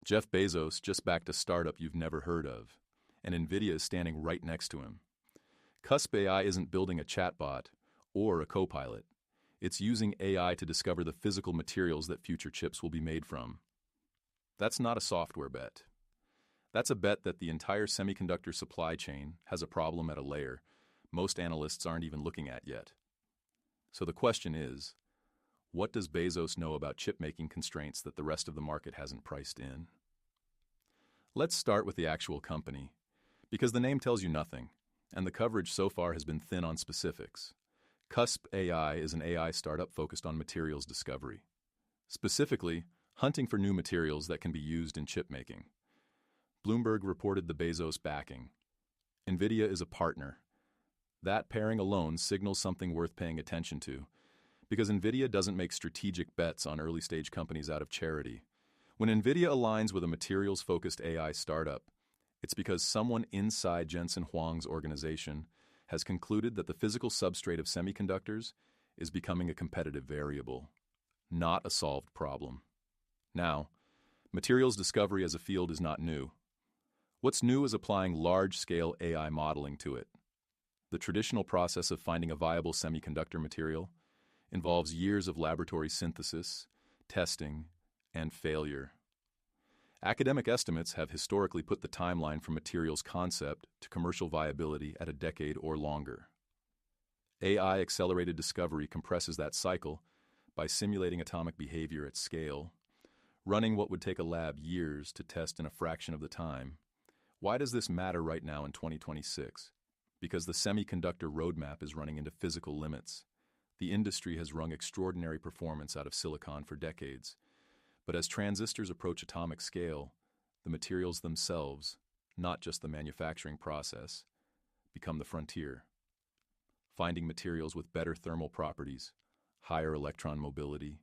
Jeff Bezos just backed a startup you've never heard of, and Nvidia is standing right next to him. CuspAI isn't building a chatbot or a copilot. It's using AI to discover the physical materials that future chips will be made from. That's not a software bet. That's a bet that the entire semiconductor supply chain has a problem at a layer most analysts aren't even looking at yet. So the question is, what does Bezos know about chip-making constraints that the rest of the market hasn't priced in? Let's start with the actual company, because the name tells you nothing, and the coverage so far has been thin on specifics. CuspAI is an AI startup focused on materials discovery. Specifically, hunting for new materials that can be used in chip making. Bloomberg reported the Bezos backing. Nvidia is a partner. That pairing alone signals something worth paying attention to, because Nvidia doesn't make strategic bets on early-stage companies out of charity. When Nvidia aligns with a materials-focused AI startup, it's because someone inside Jensen Huang's organization has concluded that the physical substrate of semiconductors is becoming a competitive variable, not a solved problem. Now, materials discovery as a field is not new. What's new is applying large-scale AI modeling to it. The traditional process of finding a viable semiconductor material involves years of laboratory synthesis, testing, and failure. Academic estimates have historically put the timeline from materials concept to commercial viability at a decade or longer. AI-accelerated discovery compresses that cycle by simulating atomic behavior at scale, running what would take a lab years to test in a fraction of the time. Why does this matter right now in 2026? Because the semiconductor roadmap is running into physical limits. The industry has wrung extraordinary performance out of silicon for decades. But as transistors approach atomic scale, the materials themselves, not just the manufacturing process, become the frontier. Finding materials with better thermal properties, higher electron mobility,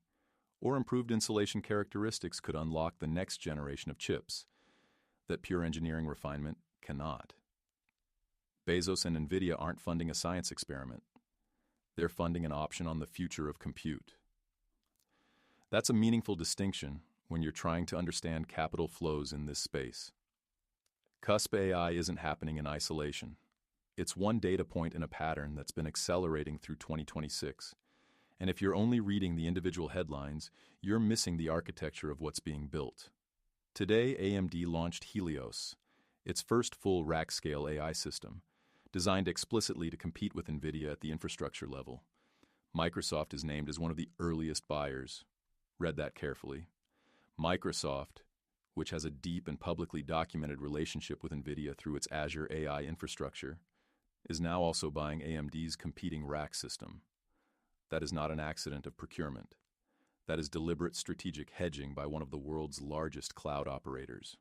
or improved insulation characteristics could unlock the next generation of chips that pure engineering refinement cannot. Bezos and Nvidia aren't funding a science experiment. They're funding an option on the future of compute. That's a meaningful distinction when you're trying to understand capital flows in this space. CuspAI isn't happening in isolation. It's one data point in a pattern that's been accelerating through 2026. And if you're only reading the individual headlines, you're missing the architecture of what's being built. Today, AMD launched Helios, its first full rack-scale AI system, designed explicitly to compete with Nvidia at the infrastructure level. Microsoft is named as one of the earliest buyers. Read that carefully. Microsoft, which has a deep and publicly documented relationship with Nvidia through its Azure AI infrastructure, is now also buying AMD's competing rack system. That is not an accident of procurement. That is deliberate strategic hedging by one of the world's largest cloud operators.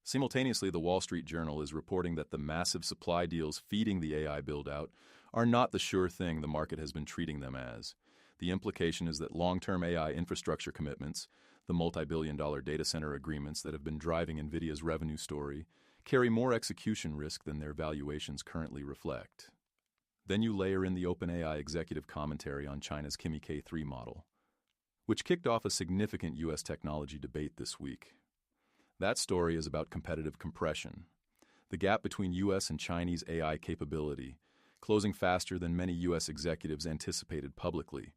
Simultaneously, the Wall Street Journal is reporting that the massive supply deals feeding the AI build-out are not the sure thing the market has been treating them as. The implication is that long-term AI infrastructure commitments, the multi-billion-dollar data center agreements that have been driving Nvidia's revenue story, carry more execution risk than their valuations currently reflect. Then you layer in the OpenAI executive commentary on China's Kimi K3 model, which kicked off a significant U.S. technology debate this week. That story is about competitive compression, the gap between U.S. and Chinese AI capability, closing faster than many U.S. executives anticipated publicly,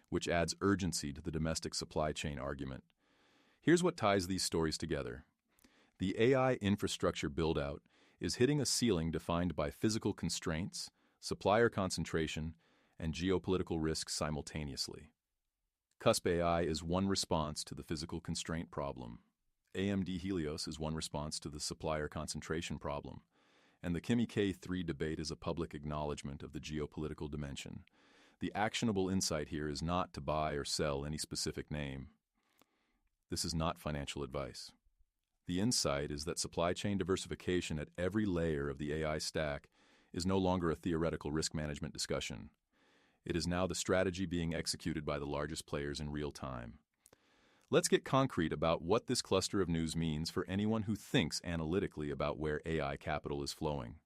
which adds urgency to the domestic supply chain argument. Here's what ties these stories together. The AI infrastructure build-out is hitting a ceiling defined by physical constraints, supplier concentration, and geopolitical risks simultaneously. CuspAI is one response to the physical constraint problem. AMD Helios is one response to the supplier concentration problem, and the Kimi K3 debate is a public acknowledgement of the geopolitical dimension. The actionable insight here is not to buy or sell any specific name. This is not financial advice. The insight is that supply chain diversification at every layer of the AI stack is no longer a theoretical risk management discussion. It is now the strategy being executed by the largest players in real time. Let's get concrete about what this cluster of news means for anyone who thinks analytically about where AI capital is flowing.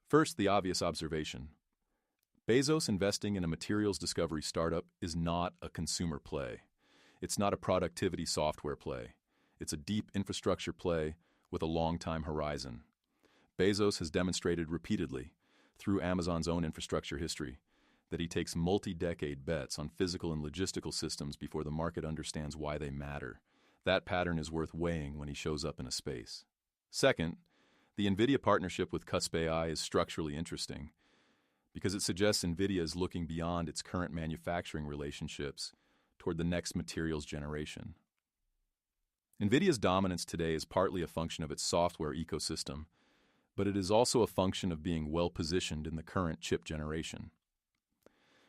First, the obvious observation. Bezos investing in a materials discovery startup is not a consumer play. It's not a productivity software play. It's a deep infrastructure play with a long-time horizon. Bezos has demonstrated repeatedly, through Amazon's own infrastructure history, that he takes multi-decade bets on physical and logistical systems before the market understands why they matter. That pattern is worth weighing when he shows up in a space. Second, the Nvidia partnership with CuspAI is structurally interesting because it suggests Nvidia is looking beyond its current manufacturing relationships toward the next materials generation. Nvidia's dominance today is partly a function of its software ecosystem, but it is also a function of being well-positioned in the current chip generation.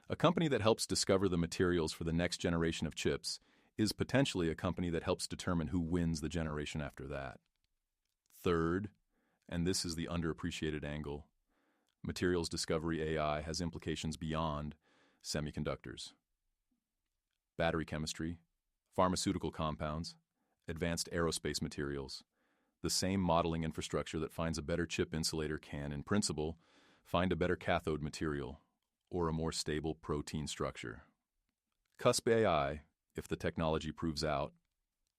A company that helps discover the materials for the next generation of chips is potentially a company that helps determine who wins the generation after that. Third, and this is the underappreciated angle, materials discovery AI has implications beyond semiconductors. Battery chemistry, pharmaceutical compounds, advanced aerospace materials. The same modeling infrastructure that finds a better chip insulator can, in principle, find a better cathode material or a more stable protein structure. CuspAI, if the technology proves out,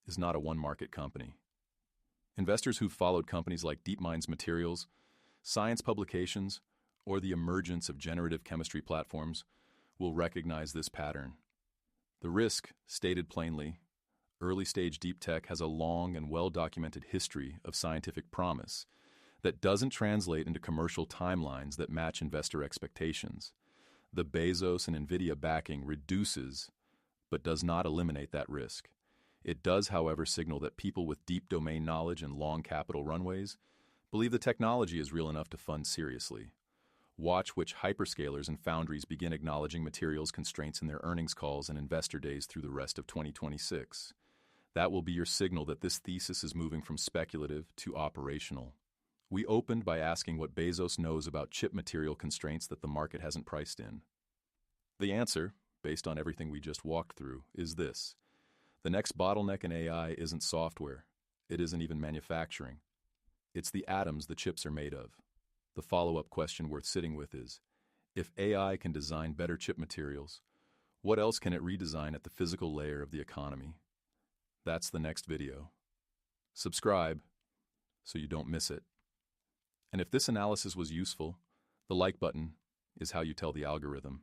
is not a one-market company. Investors who've followed companies like DeepMind's materials, science publications, or the emergence of generative chemistry platforms will recognize this pattern. The risk, stated plainly, early-stage deep tech has a long and well-documented history of scientific promise that doesn't translate into commercial timelines that match investor expectations. The Bezos and Nvidia backing reduces, but does not eliminate that risk. It does, however, signal that people with deep domain knowledge and long capital runways believe the technology is real enough to fund seriously. Watch which hyperscalers and foundries begin acknowledging materials constraints in their earnings calls and investor days through the rest of 2026. That will be your signal that this thesis is moving from speculative to operational. We opened by asking what Bezos knows about chip material constraints that the market hasn't priced in. The answer, based on everything we just walked through, is this. The next bottleneck in AI isn't software. It isn't even manufacturing. It's the atoms the chips are made of. The follow-up question worth sitting with is, if AI can design better chip materials, what else can it redesign at the physical layer of the economy? That's the next video. Subscribe so you don't miss it. And if this analysis was useful, the like button is how you tell the algorithm